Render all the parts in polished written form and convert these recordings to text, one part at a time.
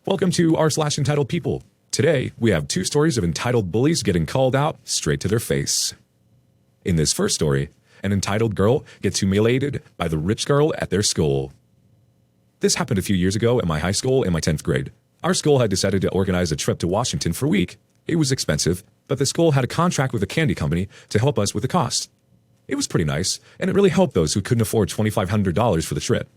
Welcome to r/entitled people. Today, we have two stories of entitled bullies getting called out straight to their face. In this first story, an entitled girl gets humiliated by the rich girl at their school. This happened a few years ago at my high school in my 10th grade. Our school had decided to organize a trip to Washington for a week. It was expensive, but the school had a contract with a candy company to help us with the cost. It was pretty nice, and it really helped those who couldn't afford $2,500 for the trip.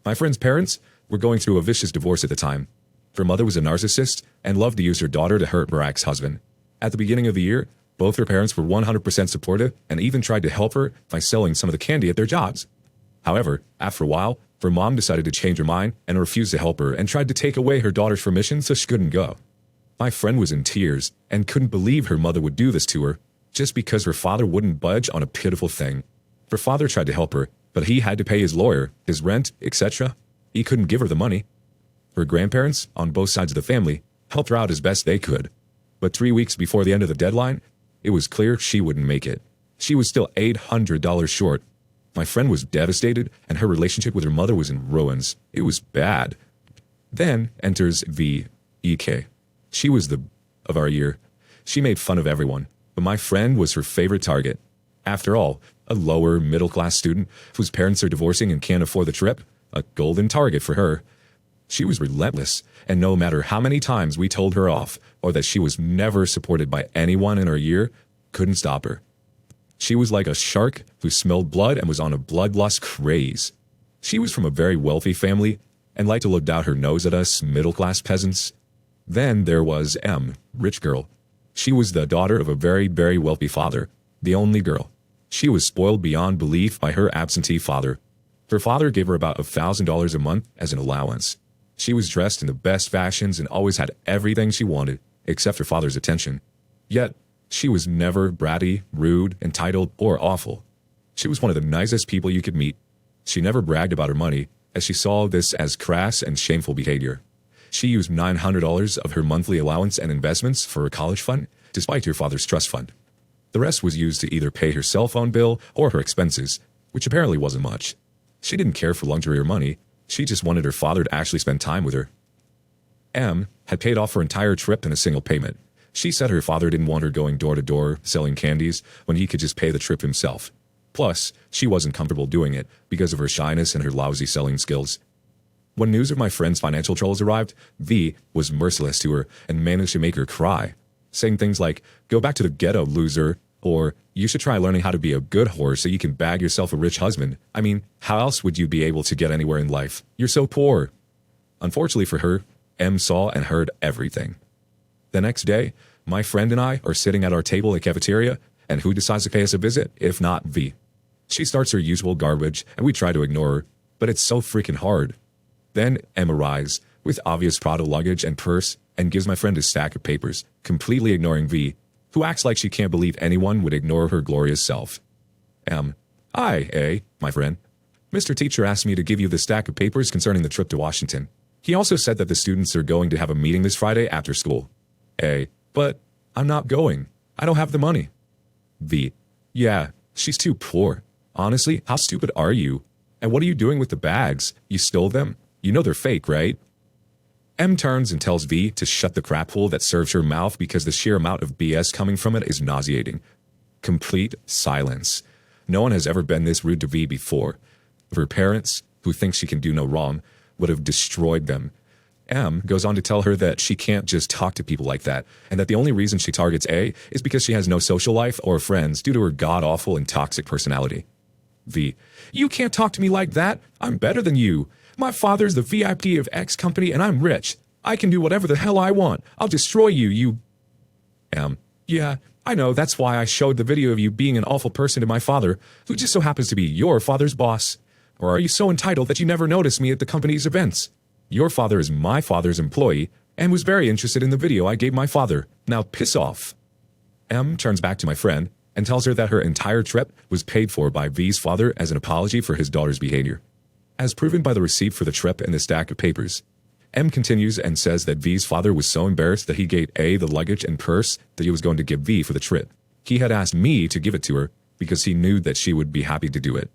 My friend's parents were going through a vicious divorce at the time. Her mother was a narcissist and loved to use her daughter to hurt her ex-husband. At the beginning of the year, both her parents were 100% supportive and even tried to help her by selling some of the candy at their jobs. However, after a while, her mom decided to change her mind and refused to help her and tried to take away her daughter's permission so she couldn't go. My friend was in tears and couldn't believe her mother would do this to her just because her father wouldn't budge on a pitiful thing. Her father tried to help her, but he had to pay his lawyer, his rent, etc. He couldn't give her the money. Her grandparents, on both sides of the family, helped her out as best they could. But 3 weeks before the end of the deadline, it was clear she wouldn't make it. She was still $800 short. My friend was devastated, and her relationship with her mother was in ruins. It was bad. Then enters V.E.K. She was the of our year. She made fun of everyone, but my friend was her favorite target. After all, a lower middle-class student whose parents are divorcing and can't afford the trip, a golden target for her. She was relentless, and no matter how many times we told her off or that she was never supported by anyone in our year, couldn't stop her. She was like a shark who smelled blood and was on a bloodlust craze. She was from a very wealthy family and liked to look down her nose at us middle-class peasants. Then there was M, rich girl. She was the daughter of a very, very wealthy father, the only girl. She was spoiled beyond belief by her absentee father. Her father gave her about $1,000 a month as an allowance. She was dressed in the best fashions and always had everything she wanted, except her father's attention. Yet, she was never bratty, rude, entitled, or awful. She was one of the nicest people you could meet. She never bragged about her money, as she saw this as crass and shameful behavior. She used $900 of her monthly allowance and investments for her college fund, despite her father's trust fund. The rest was used to either pay her cell phone bill or her expenses, which apparently wasn't much. She didn't care for luxury or money. She just wanted her father to actually spend time with her. M had paid off her entire trip in a single payment. She said her father didn't want her going door to door selling candies when he could just pay the trip himself. Plus, she wasn't comfortable doing it because of her shyness and her lousy selling skills. When news of my friend's financial troubles arrived, V was merciless to her and managed to make her cry, saying things like, "Go back to the ghetto, loser," or "You should try learning how to be a good whore so you can bag yourself a rich husband. I mean, how else would you be able to get anywhere in life? You're so poor." Unfortunately for her, M saw and heard everything. The next day, my friend and I are sitting at our table in the cafeteria, and who decides to pay us a visit, if not V? She starts her usual garbage, and we try to ignore her, but it's so freaking hard. Then M arrives, with obvious Prada luggage and purse, and gives my friend a stack of papers, completely ignoring V, who acts like she can't believe anyone would ignore her glorious self. M. "Hi, A, my friend. Mr. Teacher asked me to give you the stack of papers concerning the trip to Washington. He also said that the students are going to have a meeting this Friday after school." A. "But I'm not going. I don't have the money." V. "Yeah, she's too poor. Honestly, how stupid are you? And what are you doing with the bags? You stole them? You know they're fake, right?" M turns and tells V to shut the crap hole that serves her mouth because the sheer amount of BS coming from it is nauseating. Complete silence. No one has ever been this rude to V before. Her parents, who think she can do no wrong, would have destroyed them. M goes on to tell her that she can't just talk to people like that, and that the only reason she targets A is because she has no social life or friends due to her god-awful and toxic personality. V. "You can't talk to me like that. I'm better than you. My father's the VIP of X company and I'm rich. I can do whatever the hell I want. I'll destroy you, you..." M. "Yeah, I know. That's why I showed the video of you being an awful person to my father, who just so happens to be your father's boss. Or are you so entitled that you never notice me at the company's events? Your father is my father's employee and was very interested in the video I gave my father. Now piss off." M turns back to my friend and tells her that her entire trip was paid for by V's father as an apology for his daughter's behavior. As proven by the receipt for the trip and the stack of papers, M continues and says that V's father was so embarrassed that he gave A the luggage and purse that he was going to give V for the trip. He had asked me to give it to her because he knew that she would be happy to do it.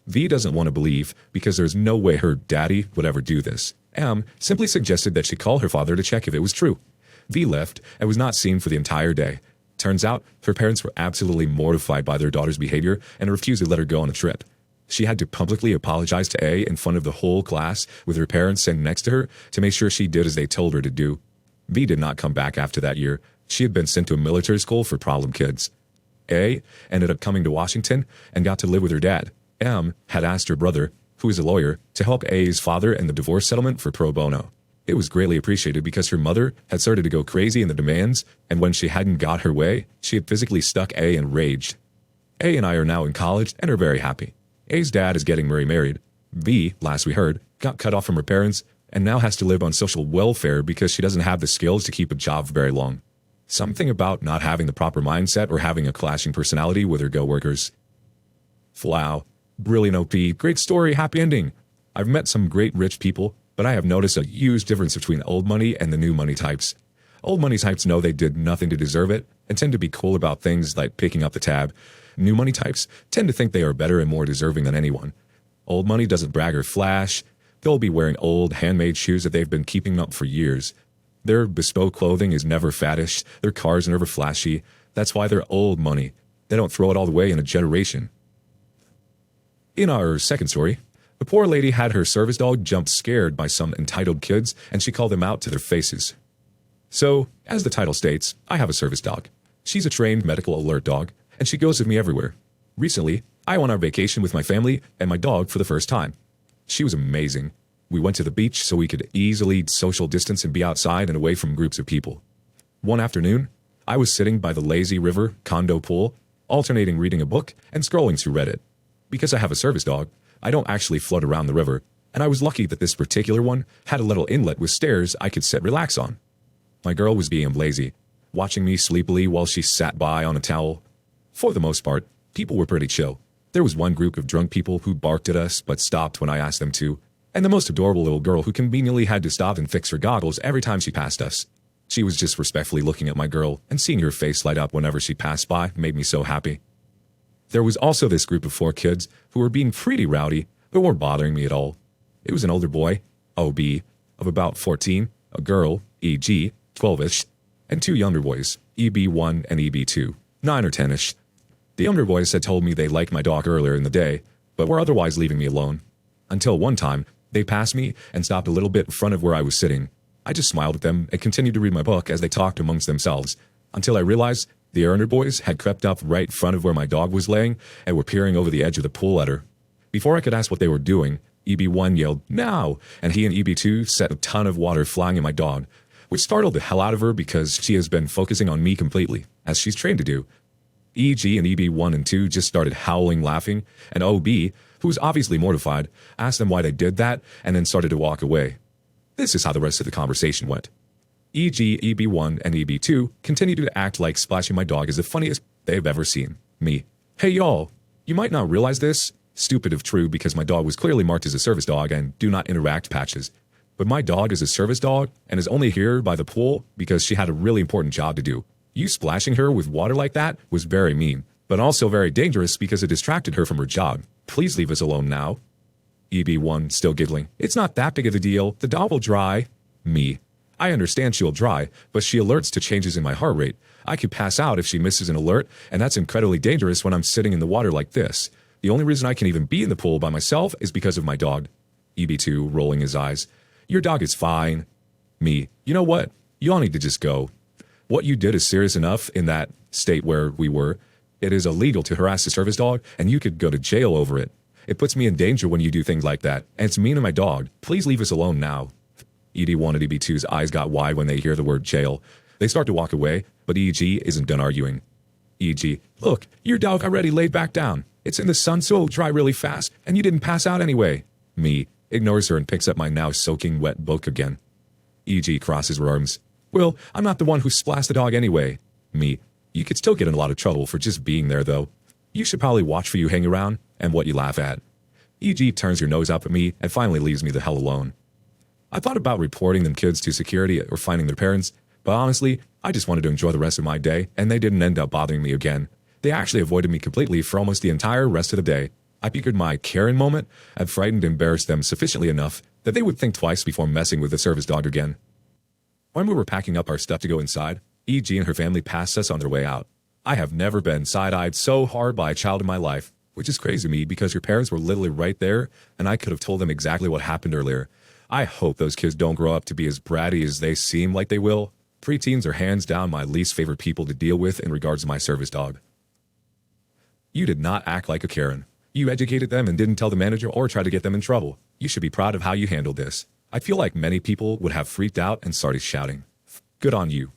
V doesn't want to believe because there's no way her daddy would ever do this. M simply suggested that she call her father to check if it was true. V left and was not seen for the entire day. Turns out, her parents were absolutely mortified by their daughter's behavior and refused to let her go on a trip. She had to publicly apologize to A in front of the whole class, with her parents sitting next to her, to make sure she did as they told her to do. V did not come back after that year. She had been sent to a military school for problem kids. A ended up coming to Washington and got to live with her dad. M had asked her brother, who is a lawyer, to help A's father in the divorce settlement for pro bono. It was greatly appreciated because her mother had started to go crazy in the demands, and when she hadn't got her way, she had physically stuck A enraged. A and I are now in college and are very happy. A's dad is getting remarried. V, last we heard, got cut off from her parents and now has to live on social welfare because she doesn't have the skills to keep a job for very long. Something about not having the proper mindset or having a clashing personality with her coworkers. Flow. Brilliant OP. Great story. Happy ending. I've met some great rich people, but I have noticed a huge difference between old money and the new money types. Old money types know they did nothing to deserve it and tend to be cool about things like picking up the tab. New money types tend to think they are better and more deserving than anyone. Old money doesn't brag or flash. They'll be wearing old, handmade shoes that they've been keeping up for years. Their bespoke clothing is never faddish. Their cars are never flashy. That's why they're old money. They don't throw it all away in a generation. In our second story, the poor lady had her service dog jump scared by some entitled kids, and she called them out to their faces. So, as the title states, I have a service dog. She's a trained medical alert dog, and she goes with me everywhere. Recently, I went on vacation with my family and my dog for the first time. She was amazing. We went to the beach so we could easily social distance and be outside and away from groups of people. One afternoon, I was sitting by the lazy river condo pool, alternating reading a book and scrolling through Reddit. Because I have a service dog, I don't actually float around the river, and I was lucky that this particular one had a little inlet with stairs I could sit relax on. My girl was being lazy, watching me sleepily while she sat by on a towel. For the most part, people were pretty chill. There was one group of drunk people who barked at us but stopped when I asked them to, and the most adorable little girl who conveniently had to stop and fix her goggles every time she passed us. She was just respectfully looking at my girl, and seeing her face light up whenever she passed by made me so happy. There was also this group of 4 kids who were being pretty rowdy, but weren't bothering me at all. It was an older boy, OB, of about 14, a girl, EG, 12-ish, and 2 younger boys, EB1 and EB2, 9 or 10-ish. The younger boys had told me they liked my dog earlier in the day, but were otherwise leaving me alone. Until one time, they passed me and stopped a little bit in front of where I was sitting. I just smiled at them and continued to read my book as they talked amongst themselves, until I realized the Erner boys had crept up right in front of where my dog was laying and were peering over the edge of the pool at her. Before I could ask what they were doing, EB1 yelled, "Now!" and he and EB2 set a ton of water flying at my dog, which startled the hell out of her because she has been focusing on me completely, as she's trained to do. EG and EB1 and 2 just started howling laughing, and OB, who was obviously mortified, asked them why they did that and then started to walk away. This is how the rest of the conversation went. EG, EB1, and EB2 continued to act like splashing my dog is the funniest they've ever seen. Me. "Hey y'all, you might not realize this, stupid if true because my dog was clearly marked as a service dog and do not interact patches. But my dog is a service dog and is only here by the pool because she had a really important job to do. You splashing her with water like that was very mean, but also very dangerous because it distracted her from her job. Please leave us alone now." EB1 still giggling. "It's not that big of a deal. The dog will dry." Me. "I understand she'll dry, but she alerts to changes in my heart rate. I could pass out if she misses an alert, and that's incredibly dangerous when I'm sitting in the water like this. The only reason I can even be in the pool by myself is because of my dog." EB2 rolling his eyes. "Your dog is fine." Me. "You know what? You all need to just go. What you did is serious enough in that state where we were. It is illegal to harass a service dog, and you could go to jail over it. It puts me in danger when you do things like that, and it's me and my dog. Please leave us alone now." ED1 and EB2's eyes got wide when they hear the word jail. They start to walk away, but EG isn't done arguing. EG, "Look, your dog already laid back down. It's in the sun so it'll dry really fast, and you didn't pass out anyway." Me ignores her and picks up my now soaking wet book again. EG crosses her arms. "Well, I'm not the one who splashed the dog anyway." Me, "You could still get in a lot of trouble for just being there though. You should probably watch for you hang around and what you laugh at." EG turns her nose up at me and finally leaves me the hell alone. I thought about reporting them kids to security or finding their parents, but honestly, I just wanted to enjoy the rest of my day, and they didn't end up bothering me again. They actually avoided me completely for almost the entire rest of the day. I figured my Karen moment had frightened and embarrassed them sufficiently enough that they would think twice before messing with the service dog again. When we were packing up our stuff to go inside, E.G. and her family passed us on their way out. I have never been side-eyed so hard by a child in my life, which is crazy to me because your parents were literally right there and I could have told them exactly what happened earlier. I hope those kids don't grow up to be as bratty as they seem like they will. Preteens are hands down my least favorite people to deal with in regards to my service dog. You did not act like a Karen. You educated them and didn't tell the manager or try to get them in trouble. You should be proud of how you handled this. I feel like many people would have freaked out and started shouting. Good on you.